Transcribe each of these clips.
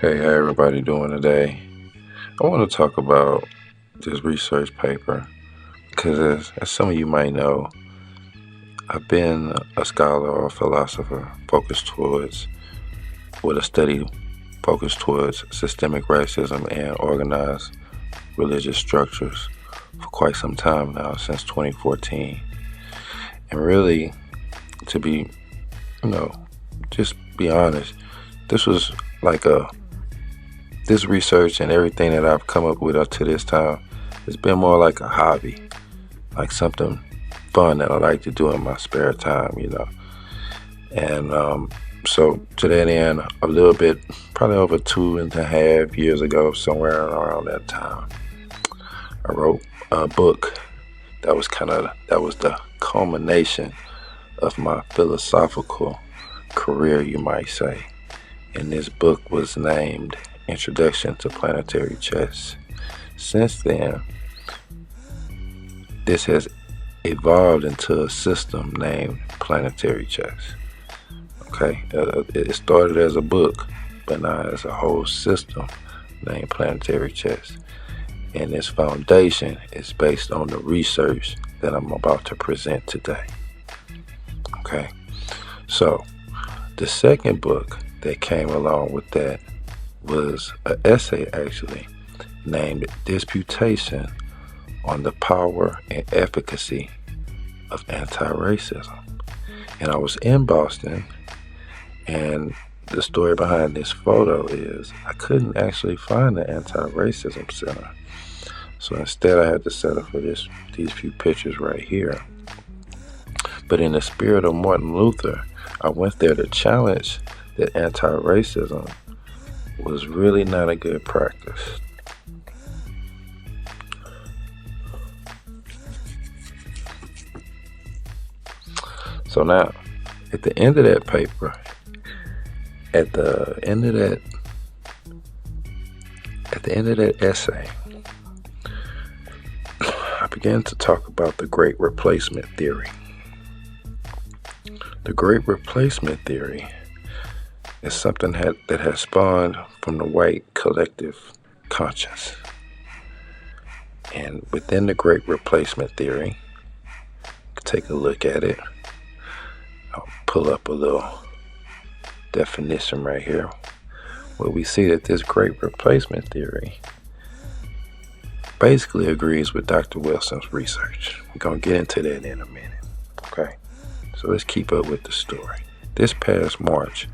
Hey, how everybody doing today? I want to talk about this research paper because as some of you might know, I've been a scholar or philosopher with a study focused towards systemic racism and organized religious structures for quite some time now, since 2014. And really, to be, just be honest, this was like this research and everything that I've come up with up to this time has been more like a hobby, like something fun that I like to do in my spare time, And so to that end, a little bit, probably over 2.5 years ago, somewhere around that time, I wrote a book that was the culmination of my philosophical career, you might say. And this book was named Introduction to Planetary Chess. Since then, this has evolved into a system named Planetary Chess. Okay, it started as a book, but now it's a whole system named Planetary Chess. And its foundation is based on the research that I'm about to present today. Okay, so the second book that came along with that was an essay actually named Disputation on the Power and Efficacy of Antiracism. And I was in Boston, and the story behind this photo is I couldn't actually find the Antiracism Center. So instead I had to settle for these few pictures right here. But in the spirit of Martin Luther, I went there to challenge that anti-racism was really not a good practice. So now, at the end of that paper, at the end of that essay, I began to talk about the Great Replacement Theory. The Great Replacement Theory is something that has spawned from the white collective conscience. And within the Great Replacement Theory, take a look at it. I'll pull up a little definition right here, where we see that this Great Replacement Theory basically agrees with Dr. Wilson's research. We're going to get into that in a minute. Okay, so let's keep up with the story. This past March,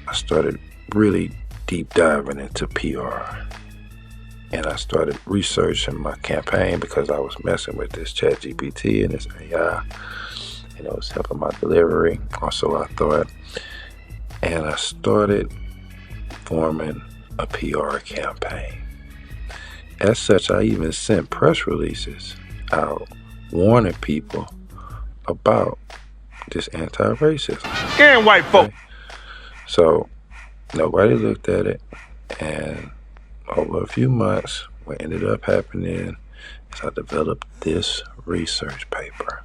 I started really deep diving into PR, and I started researching my campaign because I was messing with this Chat GPT and this AI, and it was helping my delivery, or so I thought. And I started forming a PR campaign. As such, I even sent press releases out warning people about this anti-racism. And white folk. So nobody looked at it, and over a few months, what ended up happening is I developed this research paper.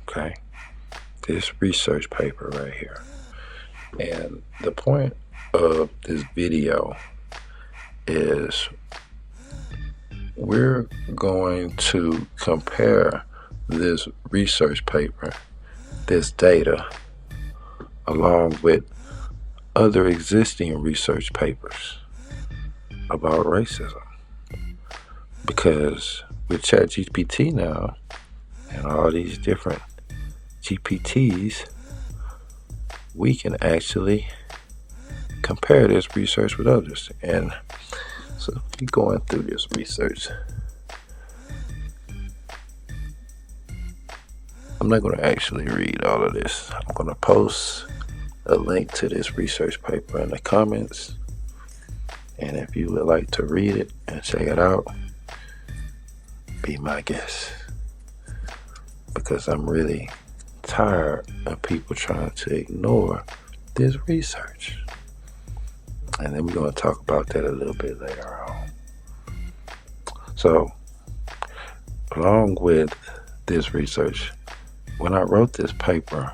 Okay, this research paper right here. And the point of this video is we're going to compare this research paper, this data, along with other existing research papers about racism. Because with ChatGPT now and all these different GPTs, we can actually compare this research with others. And so we're going through this research. I'm not going to actually read all of this. I'm going to post a link to this research paper in the comments. And if you would like to read it and check it out, be my guest. Because I'm really tired of people trying to ignore this research. And then we're going to talk about that a little bit later on. So, along with this research, when I wrote this paper,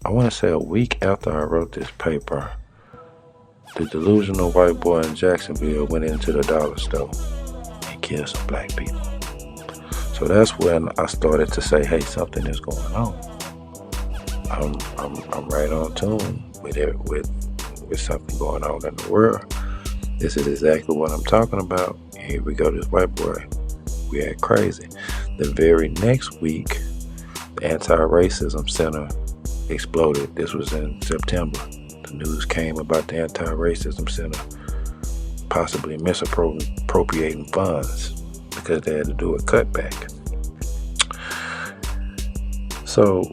I want to say a week after I wrote this paper, The delusional white boy in Jacksonville went into the dollar store and killed some black people. So that's when I started to say, hey, something is going on. I'm right on tune with it, with something going on in the world. This is exactly what I'm talking about. Here we go, this white boy. We act crazy. The very next week, the Antiracism Center exploded. This was in September. The news came about the Antiracism Center possibly misappropriating funds because they had to do a cutback. So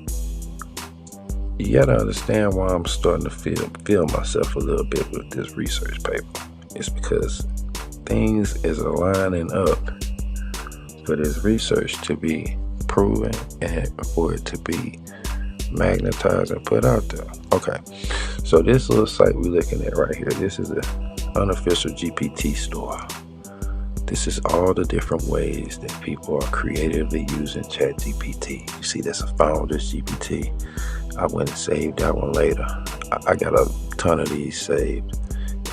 you gotta understand why I'm starting to feel myself a little bit with this research paper. It's because things is aligning up for this research to be proven and for it to be magnetized and put out there. Okay, so this little site we're looking at right here, this is an unofficial GPT store. This is all the different ways that people are creatively using ChatGPT. You see, there's a Founders GPT. I went and saved that one later. I got a ton of these saved,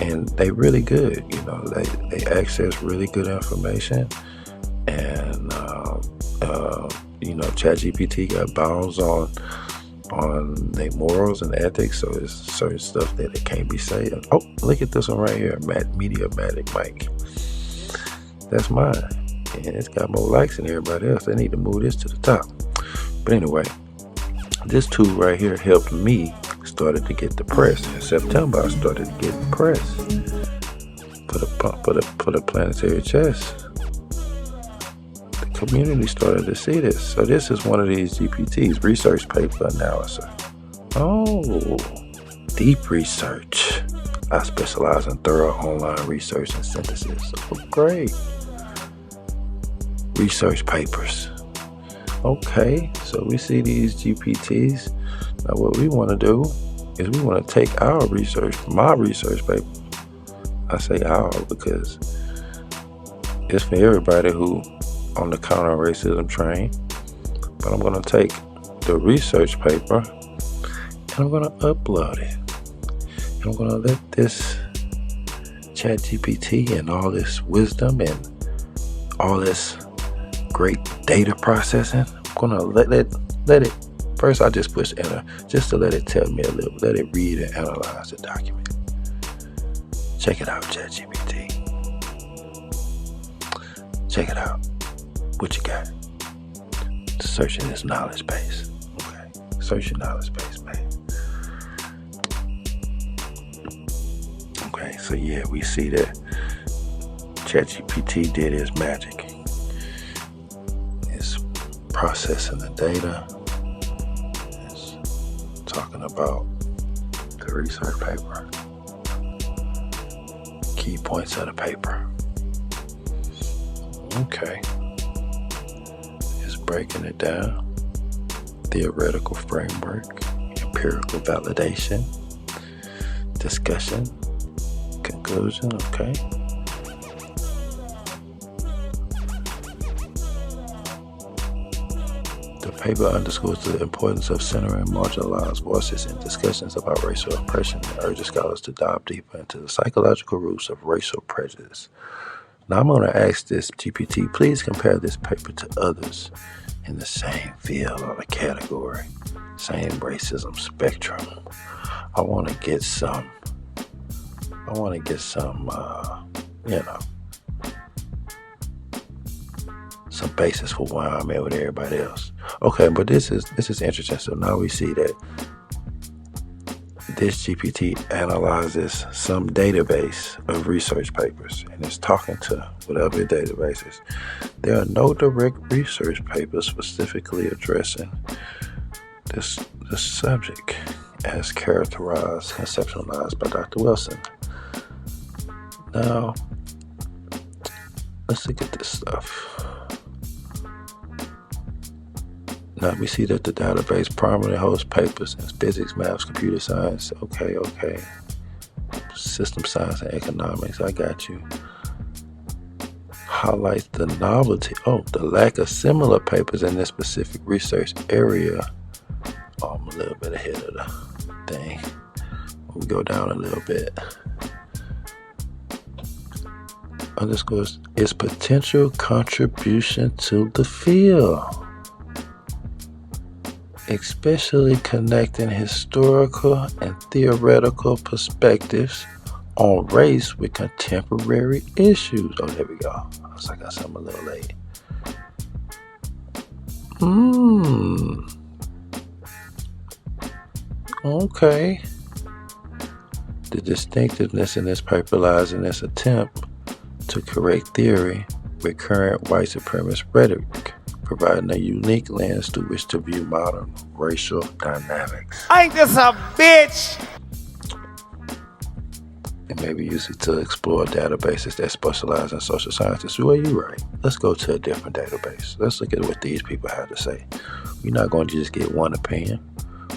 and they really good. You know, they access really good information, and you know, ChatGPT got bounds on their morals and ethics, so there's certain stuff that it can't be said. Oh, look at this one right here, Mediamatic Mike. That's mine, and it's got more likes than everybody else. They need to move this to the top. But anyway, this tool right here helped me started to get the press. In September, I started to get the press for the Planetary Chess. The community started to see this. So this is one of these GPTs, research paper analysis. Oh, deep research. I specialize in thorough online research and synthesis. Oh, great. Research papers. Okay, so we see these GPTs. Now what we want to do is we want to take our research, my research paper. I say our because it's for everybody who on the counter-racism train. But I'm going to take the research paper and I'm going to upload it. And I'm going to let this ChatGPT and all this wisdom and all this great data processing, I'm going to let it, first I just push enter, just to let it tell me a little, let it read and analyze the document. Check it out, ChatGPT. Check it out. What you got? Searching this knowledge base. Okay. Search your knowledge base, man. Okay, so yeah, we see that ChatGPT did its magic. It's processing the data. It's talking about the research paper. Key points of the paper. Okay. It's breaking it down. Theoretical framework, empirical validation, discussion, conclusion, okay. The paper underscores the importance of centering marginalized voices in discussions about racial oppression and urges scholars to dive deeper into the psychological roots of racial prejudice. Now I'm going to ask this GPT, please compare this paper to others in the same field or the category, same racism spectrum. I want to get some, some basis for why I'm at with everybody else. Okay, but this is interesting. So now we see that this GPT analyzes some database of research papers and it's talking to whatever databases. There are no direct research papers specifically addressing this subject as characterized, conceptualized by Dr. Wilson. Now, let's look at this stuff. Now we see that the database primarily holds papers in physics, maths, computer science. Okay. System science and economics. I got you. Highlights the novelty. The lack of similar papers in this specific research area. I'm a little bit ahead of the thing. We go down a little bit. underscores its potential contribution to the field, especially connecting historical and theoretical perspectives on race with contemporary issues. Oh, there we go. I was like, I got something a little late. Okay. The distinctiveness in this paper lies in its attempt to correct theory with current white supremacist rhetoric, providing a unique lens through which to view modern racial dynamics. Ain't this a bitch? And maybe use it to explore databases that specialize in social sciences. Well, you're right. Let's go to a different database. Let's look at what these people have to say. We're not going to just get one opinion.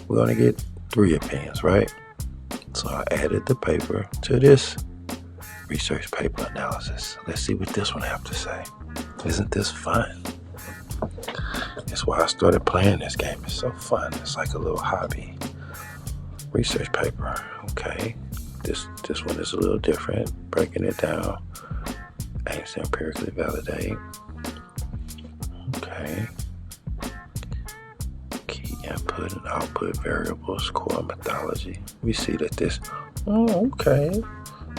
We're going to get 3 opinions, right? So I added the paper to this research paper analysis. Let's see what this one have to say. Isn't this fun? That's why I started playing this game. It's so fun. It's like a little hobby. Research paper. Okay. This one is a little different. Breaking it down. Aims to empirically validate. Okay. Key input and output variables, core methodology. We see that this. Oh, okay.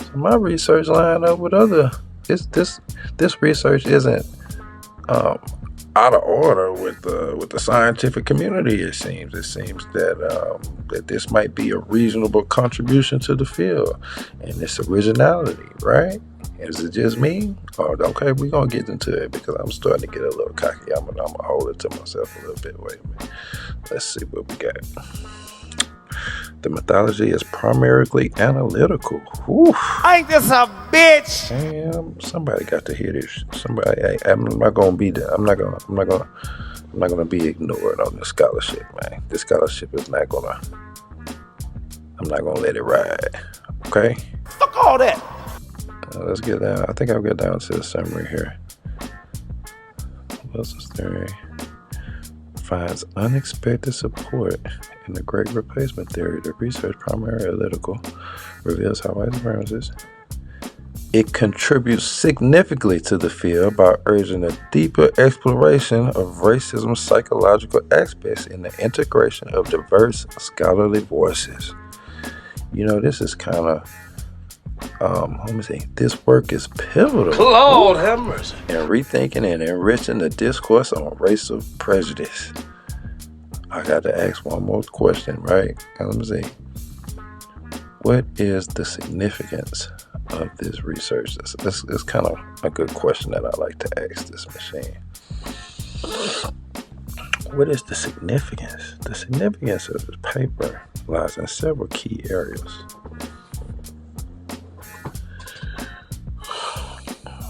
So my research line up with other. This research isn't out of order with the scientific community. It seems that this might be a reasonable contribution to the field and its originality, right? Is it just me? Or okay, we're gonna get into it because I'm starting to get a little cocky. I'm gonna hold it to myself a little bit. Wait a minute. Let's see what we got. The methodology is primarily analytical. Whew. Ain't this a bitch? Damn, somebody got to hear this. Somebody, I'm not gonna be there. I'm not gonna be ignored on this scholarship, man. This scholarship is not gonna. I'm not gonna let it ride. Okay. Fuck all that. Let's get down. I think I'll get down to the summary here. Wilson's theory finds unexpected support in the Great Replacement theory. The research, primarily analytical, reveals how white supremacists. It contributes significantly to the field by urging a deeper exploration of racism's psychological aspects in the integration of diverse scholarly voices. You know, this is kind of, let me see, this work is pivotal. Lord have mercy. In rethinking and enriching the discourse on racial prejudice. I got to ask one more question, right? Let me see. What is the significance of this research? This is kind of a good question that I like to ask this machine. What is the significance? The significance of this paper lies in several key areas.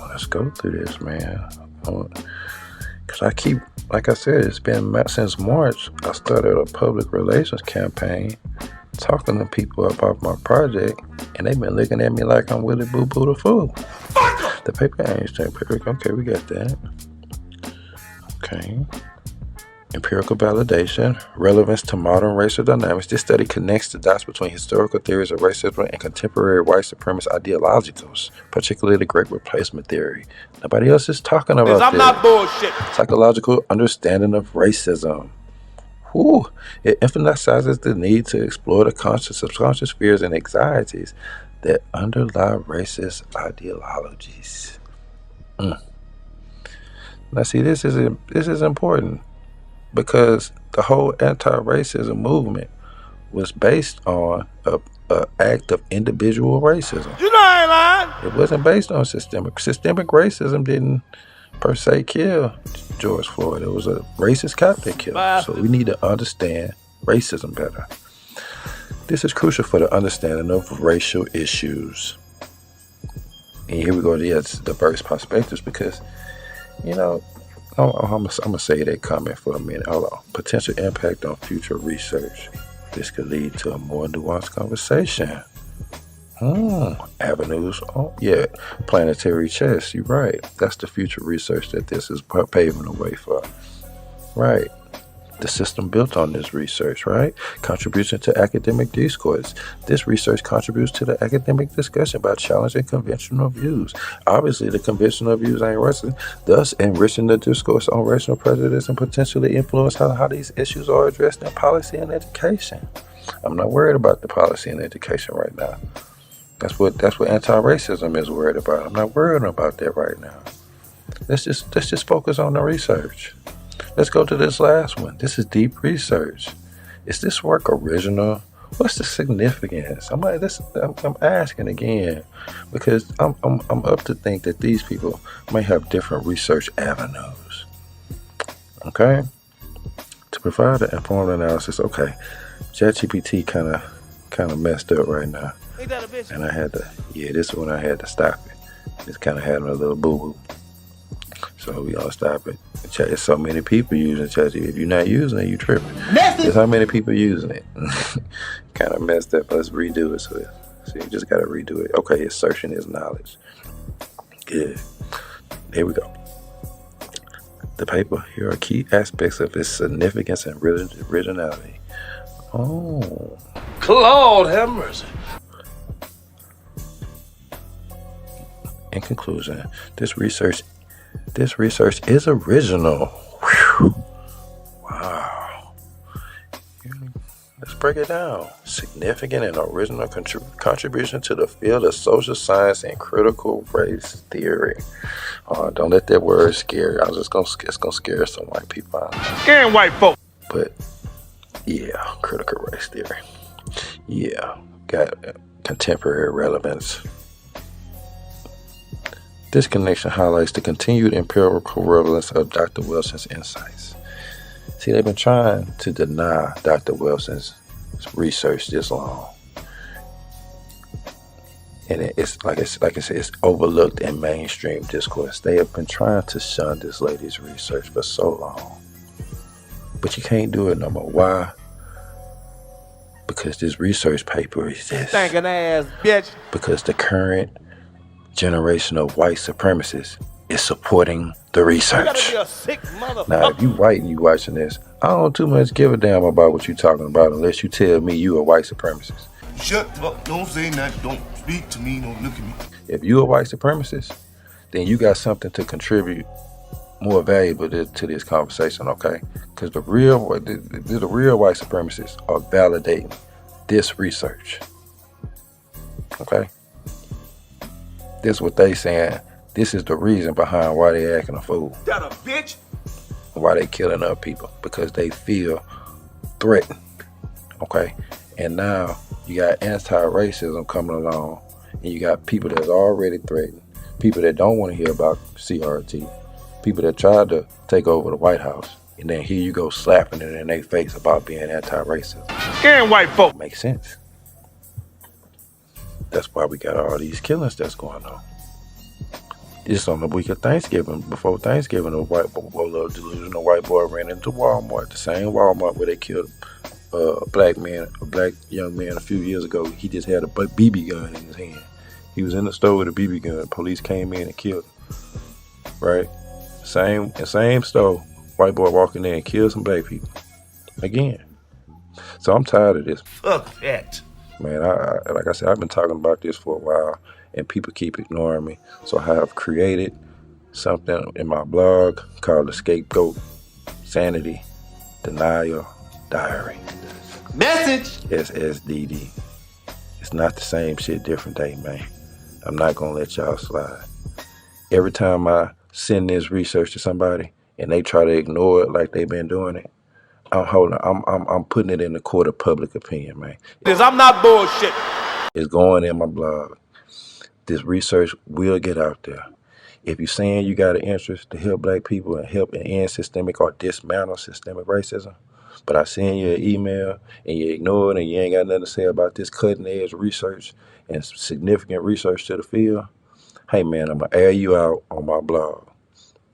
Let's go through this, man. Because I keep, like I said, it's been since March. I started a public relations campaign talking to people about my project, and they've been looking at me like I'm Willie Boo Boo the Fool. The paper aims to empirical. Okay, we got that. Okay. Empirical validation, relevance to modern racial dynamics. This study connects the dots between historical theories of racism and contemporary white supremacist ideologicals, particularly the Great Replacement theory. Nobody else is talking about this. I'm not bullshit. Psychological understanding of racism. Whew. It emphasizes the need to explore the conscious, subconscious fears and anxieties that underlie racist ideologies. Now, see, this is important. Because the whole anti-racism movement was based on an act of individual racism. You know I ain't lying. It wasn't based on systemic. Systemic racism didn't per se kill George Floyd. It was a racist cop that killed him. So we need to understand racism better. This is crucial for the understanding of racial issues. And here we go to diverse perspectives because, you know, I'm gonna say that comment for a minute. Hold on. Potential impact on future research. This could lead to a more nuanced conversation. Avenues. Oh, yeah. Planetary Chess. You're right. That's the future research that this is paving the way for. Right. The system built on this research, right? Contribution to academic discourse. This research contributes to the academic discussion by challenging conventional views. Obviously, the conventional views ain't racist, thus enriching the discourse on racial prejudice and potentially influence how these issues are addressed in policy and education. I'm not worried about the policy and education right now. That's what anti-racism is worried about. I'm not worried about that right now. Let's just focus on the research. Let's go to this last one. This is deep research. Is this work original? What's the significance? I'm asking again because I'm up to think that these people may have different research avenues. Okay? To provide an informed analysis, okay. ChatGPT kind of messed up right now. Ain't that a bitch? And I had to, this is when I had to stop it. It's kind of having a little boo-boo. So we gonna stop it. There's so many people using ChatGPT. If you're not using it, you tripping. There's how many people using it. Kind of messed up. Let's redo it. So you just gotta redo it. Okay, assertion is knowledge. Good. Here we go. The paper. Here are key aspects of its significance and originality. Oh. Lord have mercy. In conclusion, this research is original. Whew. Wow. Let's break it down. Significant and original contribution to the field of social science and critical race theory. Don't let that word scare you. It's gonna scare some white people out. Scaring white folk. But yeah, critical race theory. Yeah, got contemporary relevance. This connection highlights the continued empirical relevance of Dr. Wilson's insights. See, they've been trying to deny Dr. Wilson's research this long. And it's like I said, it's overlooked in mainstream discourse. They have been trying to shun this lady's research for so long. But you can't do it no more. Why? Because this research paper exists. Stinking ass bitch. Because the current generation of white supremacists is supporting the research. You gotta be a sick motherfucker. Now, if you white and you watching this, I don't too much give a damn about what you talking about unless you tell me you a white supremacist. Shut up, don't say nothing, don't speak to me, don't look at me. If you a white supremacist, then you got something to contribute more valuable to this conversation, okay? Because the real white supremacists are validating this research, okay? This is what they saying. This is the reason behind why they acting a fool. That a bitch? Why they killing other people. Because they feel threatened. Okay? And now you got anti-racism coming along. And you got people that's already threatened. People that don't want to hear about CRT. People that tried to take over the White House. And then here you go slapping it in their face about being anti-racist. Scaring white folk. Makes sense. That's why we got all these killings that's going on. Just on the week of Thanksgiving, before Thanksgiving, a delusional white boy ran into Walmart, the same Walmart where they killed a black young man a few years ago. He just had a BB gun in his hand. He was in the store with a BB gun. Police came in and killed him. Right? Same store, white boy walking in and killed some black people. Again. So I'm tired of this. Fuck that. Man, like I said, I've been talking about this for a while, and people keep ignoring me. So I have created something in my blog called the Scapegoat Sanity Denial Diary. Message. SSDD. It's not the same shit, different day, man. I'm not gonna let y'all slide. Every time I send this research to somebody and they try to ignore it like they've been doing it, I'm putting it in the court of public opinion, man. Because I'm not bullshit. It's going in my blog. This research will get out there. If you're saying you got an interest to help black people and help and end systemic or dismantle systemic racism, but I send you an email and you ignore it and you ain't got nothing to say about this cutting edge research and significant research to the field, hey man, I'm gonna air you out on my blog.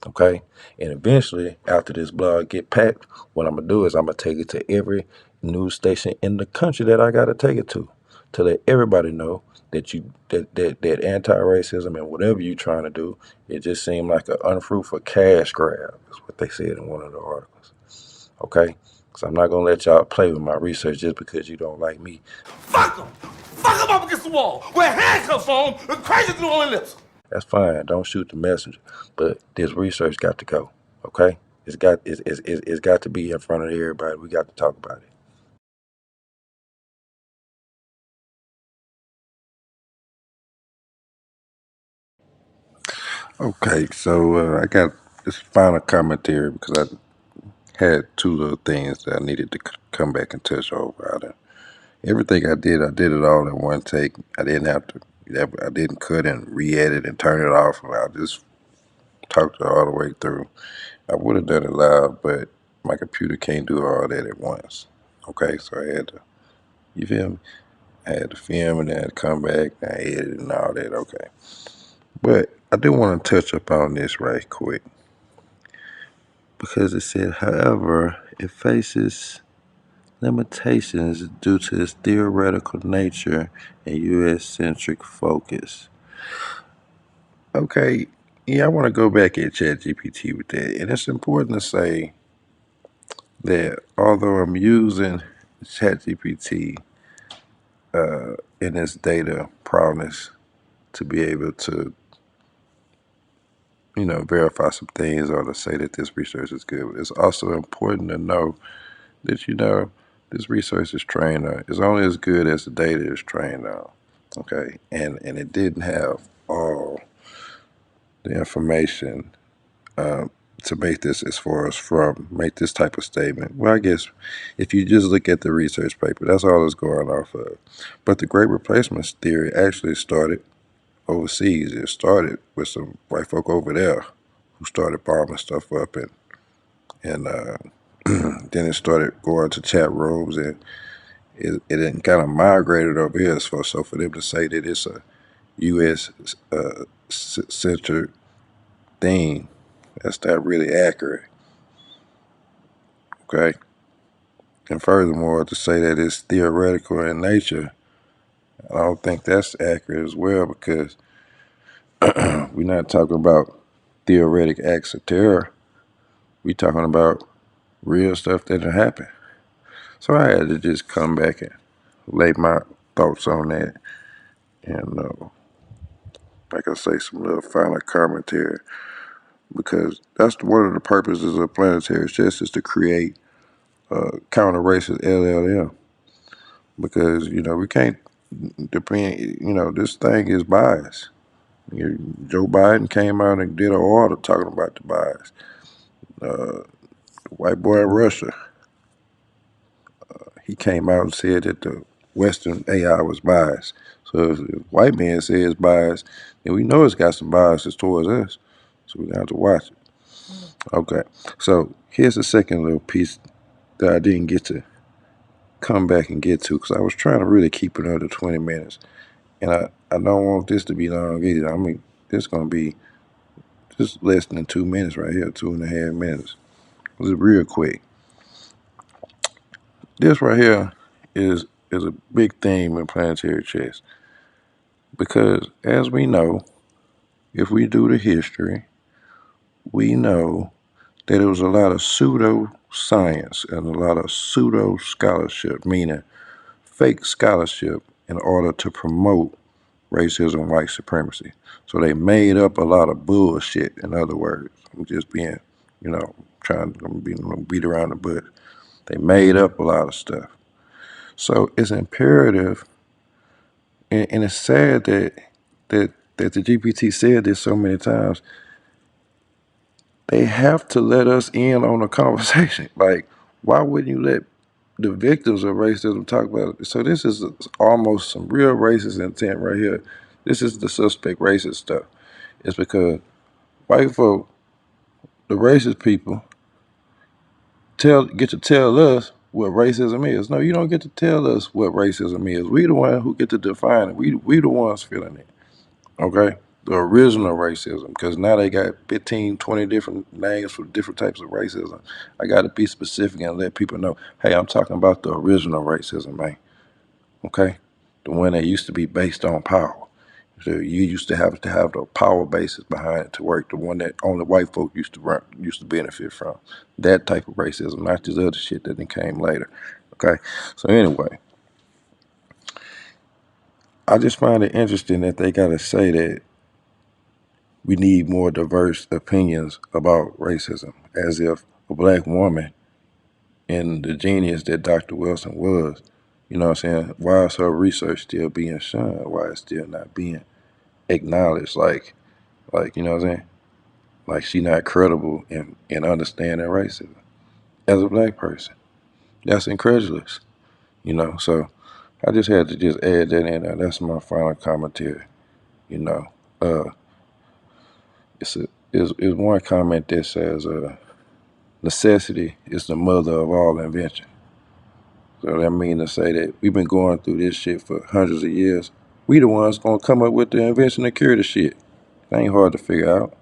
Okay? And eventually, after this blog get packed, what I'm gonna do is I'm gonna take it to every news station in the country that I gotta take it to let everybody know that that anti-racism and whatever you're trying to do, it just seemed like an unfruitful cash grab, is what they said in one of the articles. Okay? Because I'm not going to let y'all play with my research just because you don't like me. Fuck them! Fuck them up against the wall. Wear handcuffs on them and crazy through on their lips. That's fine. Don't shoot the messenger. But this research got to go. Okay? It's got to be in front of everybody. We got to talk about it. Okay, so I got this final commentary because I had two little things that I needed to come back and touch over. Everything I did it all in one take. I didn't have to. I didn't cut and re-edit and turn it off. I just talked it all the way through. I would have done it live, but my computer can't do all that at once. Okay, so I had to. You feel me? I had to film and then come back and edit and all that. Okay, but I do want to touch up on this right quick because it said, however, it faces limitations due to its theoretical nature and U.S.-centric focus. Okay, yeah, I want to go back at ChatGPT with that. And it's important to say that although I'm using ChatGPT in its data prowess to be able to, verify some things or to say that this research is good, it's also important to know that, this research is trained on. It's only as good as the data is trained on. Okay, and it didn't have all the information to make this make this type of statement. Well, I guess if you just look at the research paper, that's all it's going off of. But the Great Replacement theory actually started overseas. It started with some white folk over there who started bombing stuff up, and then it started going to chat rooms, and it kind of migrated over here. So for them to say that it's a U.S. Centered thing, that's not really accurate. Okay. And furthermore, to say that it's theoretical in nature, I don't think that's accurate as well, because we're not talking about theoretic acts of terror. We're talking about real stuff that happened. So I had to just come back and lay my thoughts on that, and like I say, some little final commentary, because that's one of the purposes of Planetary Chess, is to create counter-racist LLM, because we can't depend. This thing is biased. Joe Biden came out and did an order talking about the bias. White boy in Russia, he came out and said that the Western AI was biased. So if white man says biased, then we know it's got some biases towards us. So we have to watch it. Okay, so here's the second little piece that I didn't get to come back and get to, because I was trying to really keep it under 20 minutes. And I don't want this to be long either. I mean, this is going to be just less than 2 minutes right here, 2.5 minutes. This is real quick. This right here is a big theme in Planetary Chess, because as we know, if we do the history, we know that there was a lot of pseudo-science and a lot of pseudo-scholarship, meaning fake scholarship, in order to promote racism, white supremacy. So they made up a lot of bullshit, in other words. I'm just being, trying to beat around the bush. They made up a lot of stuff. So it's imperative, and it's sad that the GPT said this so many times. They have to let us in on the conversation. Like, why wouldn't you let the victims of racism talk about it? So this is almost some real racist intent right here. This is the suspect racist stuff. It's because white folk, the racist people, get to tell us what racism is. No, you don't get to tell us what racism is. We the one who get to define it. We the ones feeling it. Okay? The original racism, because now they got 15, 20 different names for different types of racism. I got to be specific and let people know, hey, I'm talking about the original racism, man. Okay? The one that used to be based on power. So you used to have the power basis behind it to work, the one that only white folk used to benefit from. That type of racism, not this other shit that then came later. Okay, so anyway, I just find it interesting that they gotta say that we need more diverse opinions about racism, as if a black woman and the genius that Dr. Wilson was, you know what I'm saying? Why is her research still being shunned? Why is it still not being acknowledged? Like you know what I'm saying? Like she not credible in understanding racism as a black person. That's incredulous, you know. So I just had to just add that in there. That's my final commentary. You know, it's one comment that says, "Necessity is the mother of all invention." So that means to say that we've been going through this shit for hundreds of years. We the ones gonna come up with the invention to cure the shit. It ain't hard to figure out.